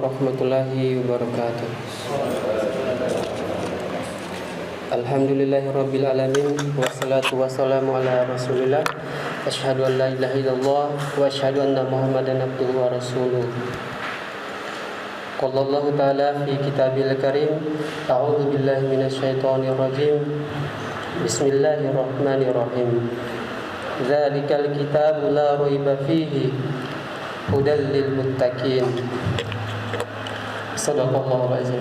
warahmatullahi wabarakatuh. Alhamdulillahirabbil alamin wassalatu wassalamu ala Rasulillah. Asyhadu an la ilaha illallah wa asyhadu anna Muhammadan abduhu wa rasuluh. Qala Allah ta'ala fi kitabil karim, a'udzu billahi minasyaitonir rajim. Bismillahirrahmanirrahim. Dzalikal kitabu la raiba fihi hudal lil muttaqin. Shadaqallahu azim.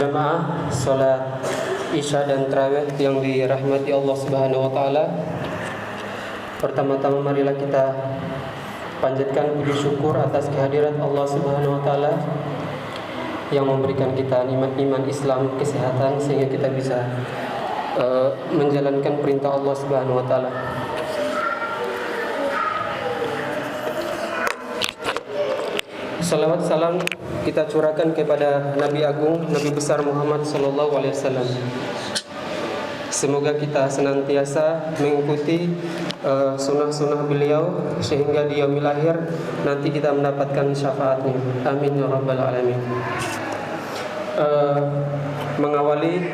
Jamaah salat Isya dan Tarawih yang dirahmati Allah Subhanahu wa taala. Pertama-tama marilah kita panjatkan puji syukur atas kehadirat Allah Subhanahu wa taala yang memberikan kita nikmat iman Islam, kesehatan sehingga kita bisa menjalankan perintah Allah Subhanahu wa taala. Salawat salam kita curahkan kepada Nabi Agung, Nabi besar Muhammad sallallahu alaihi wasallam. Semoga kita senantiasa mengikuti sunnah-sunnah beliau sehingga di yaumil akhir nanti kita mendapatkan syafaatnya. Amin ya rabbal alamin. Mengawali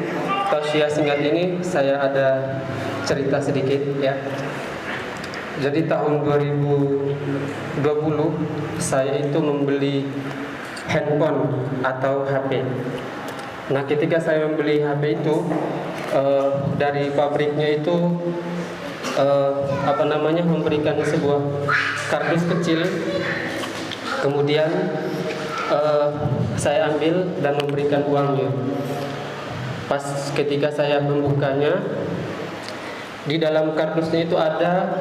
tausiah singkat ini saya ada cerita sedikit ya. Jadi tahun 2020 saya itu membeli handphone atau HP. Nah, ketika saya membeli HP itu dari pabriknya itu memberikan sebuah kardus kecil. Kemudian saya ambil dan memberikan uangnya. Pas ketika saya membukanya, di dalam kardusnya itu ada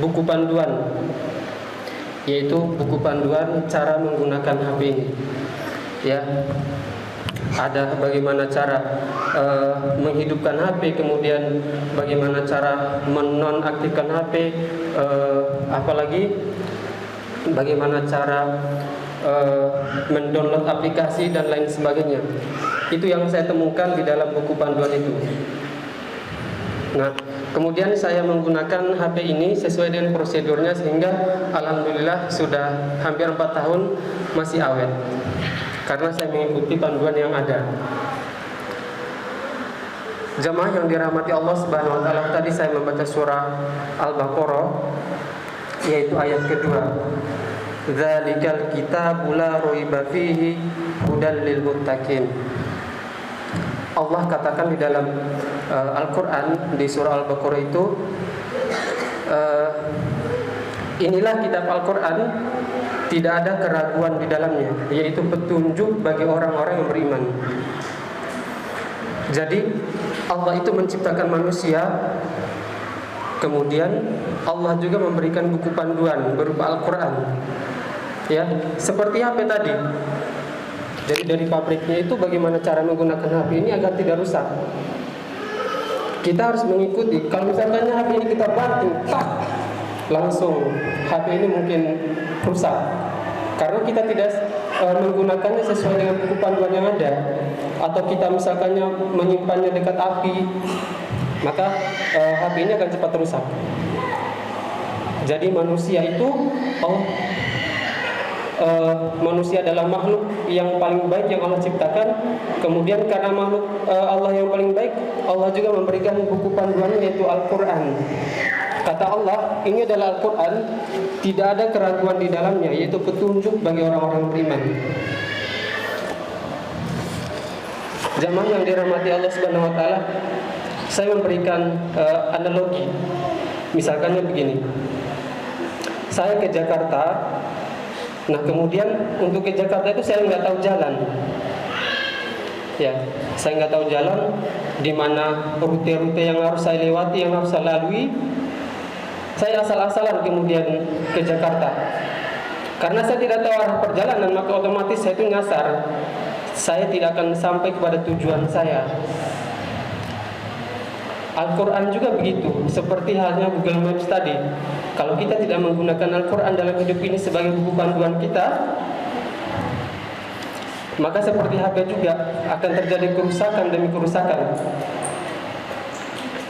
buku panduan, yaitu buku panduan cara menggunakan HP ini. Ya, ada bagaimana cara menghidupkan HP, kemudian bagaimana cara menonaktifkan HP, apalagi bagaimana cara mendownload aplikasi dan lain sebagainya. Itu yang saya temukan di dalam buku panduan itu. Nah, kemudian saya menggunakan HP ini sesuai dengan prosedurnya sehingga alhamdulillah sudah hampir 4 tahun masih awet. Karena saya mengikuti panduan yang ada. Jamaah yang dirahmati Allah Subhanahu wa taala, tadi saya membaca surah Al-Baqarah yaitu ayat kedua. Dzalikal kitabu la raiba fihi hudal lil muttaqin. Allah katakan di dalam Al-Quran di surah Al-Baqarah itu, inilah kitab Al-Quran, tidak ada keraguan di dalamnya, yaitu petunjuk bagi orang-orang yang beriman. Jadi Allah itu menciptakan manusia, kemudian Allah juga memberikan buku panduan berupa Al-Quran. Ya, seperti HP tadi. Jadi dari pabriknya itu bagaimana cara menggunakan HP ini agar tidak rusak. Kita harus mengikuti. Kalau misalnya HP ini kita banting, langsung HP ini mungkin rusak. Karena kita tidak menggunakannya sesuai dengan buku panduan yang ada. Atau kita misalkannya menyimpannya dekat api, maka HP ini akan cepat rusak. Jadi manusia itu manusia adalah makhluk yang paling baik yang Allah ciptakan. Kemudian karena makhluk Allah yang paling baik, Allah juga memberikan buku panduannya yaitu Al-Quran. Kata Allah, ini adalah Al-Quran, tidak ada keraguan di dalamnya, yaitu petunjuk bagi orang-orang beriman. Jamaah yang dirahmati Allah Subhanahu wa taala, saya memberikan analogi. Misalkannya begini. Saya ke Jakarta. Nah, kemudian untuk ke Jakarta itu saya nggak tahu jalan. Ya, saya nggak tahu jalan di mana rute-rute yang harus saya lewati, yang harus saya lalui. Saya asal-asalan kemudian ke Jakarta. Karena saya tidak tahu arah perjalanan, maka otomatis saya itu nyasar. Saya tidak akan sampai kepada tujuan saya. Al-Quran juga begitu, seperti halnya Google Maps tadi. Kalau kita tidak menggunakan Al-Quran dalam hidup ini sebagai buku panduan kita, maka seperti HP juga akan terjadi kerusakan demi kerusakan.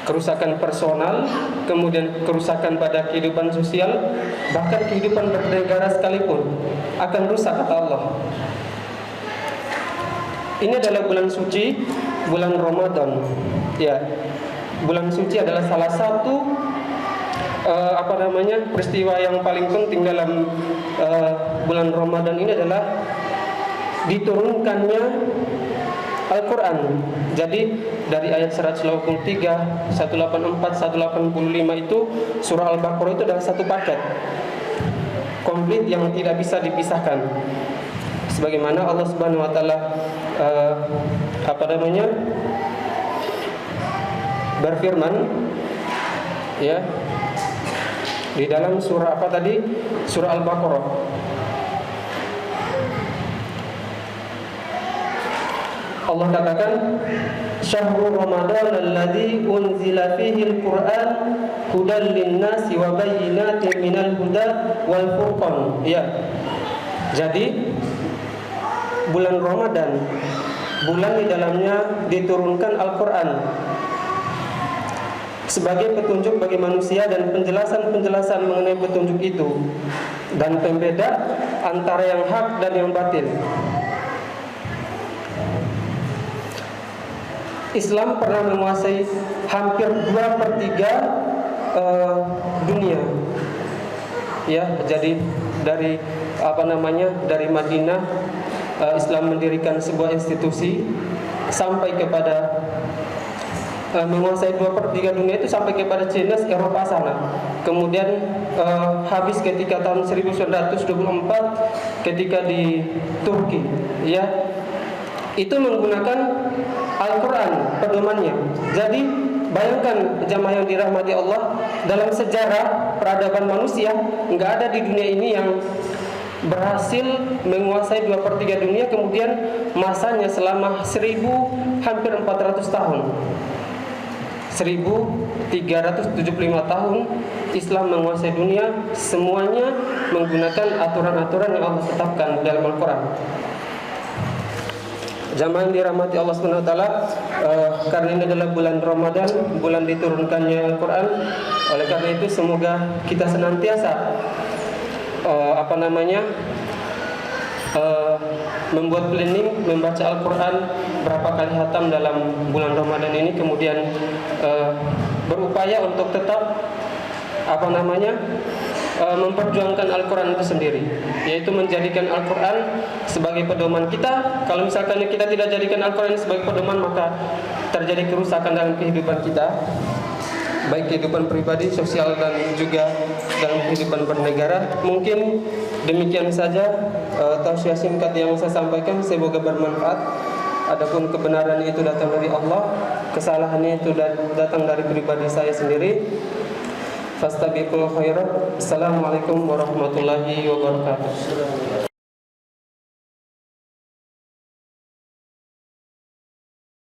kerusakan personal, kemudian kerusakan pada kehidupan sosial, bahkan kehidupan bernegara sekalipun akan rusak kata Allah. Ini adalah bulan suci, bulan Ramadan. Ya, bulan suci adalah salah satu peristiwa yang paling penting dalam bulan Ramadan ini adalah diturunkannya Al-Quran. Jadi dari ayat 183, 184, 185 itu surah Al-Baqarah itu adalah satu paket komplit yang tidak bisa dipisahkan. Sebagaimana Allah Subhanahu wa taala berfirman ya di dalam surah apa tadi? Surah Al-Baqarah. Allah katakan, "Syahrul Ramadan alladzi unzila fihi al-Qur'an hudan lin-nasi wa bayyinatin minal huda wal furqan." Ya. Jadi bulan Ramadan, bulan di dalamnya diturunkan Al-Qur'an sebagai petunjuk bagi manusia dan penjelasan-penjelasan mengenai petunjuk itu dan pembeda antara yang hak dan yang batil. Islam pernah menguasai hampir 2/3 dunia. Ya, jadi dari dari Madinah Islam mendirikan sebuah institusi sampai kepada menguasai 2/3 dunia itu sampai kepada Cina, Eropa sana. Kemudian habis ketika tahun 1924 ketika di Turki, ya, itu menggunakan Al-Quran pedomannya. Jadi bayangkan jamaah yang dirahmati Allah, dalam sejarah peradaban manusia nggak ada di dunia ini yang berhasil menguasai 2/3 dunia, kemudian masanya selama hampir 400 tahun, 1375 tahun Islam menguasai dunia, semuanya menggunakan aturan-aturan yang Allah tetapkan dalam Al-Quran. Jamaah yang dirahmati Allah Subhanahu wa taala, karena ini adalah bulan Ramadan, bulan diturunkannya Al-Quran. Oleh karena itu semoga kita senantiasa membuat planning membaca Al-Quran berapa kali khatam dalam bulan Ramadan ini, kemudian berupaya untuk tetap memperjuangkan Al-Quran itu sendiri, yaitu menjadikan Al-Quran sebagai pedoman kita. Kalau misalkan kita tidak jadikan Al-Quran sebagai pedoman, maka terjadi kerusakan dalam kehidupan kita, baik kehidupan pribadi, sosial, dan juga dalam kehidupan bernegara. Mungkin demikian saja tausiah singkat yang saya sampaikan, semoga bermanfaat. Adapun kebenaran itu datang dari Allah, kesalahannya itu datang dari pribadi saya sendiri. Fastabiqul khairat. Assalamualaikum warahmatullahi wabarakatuh.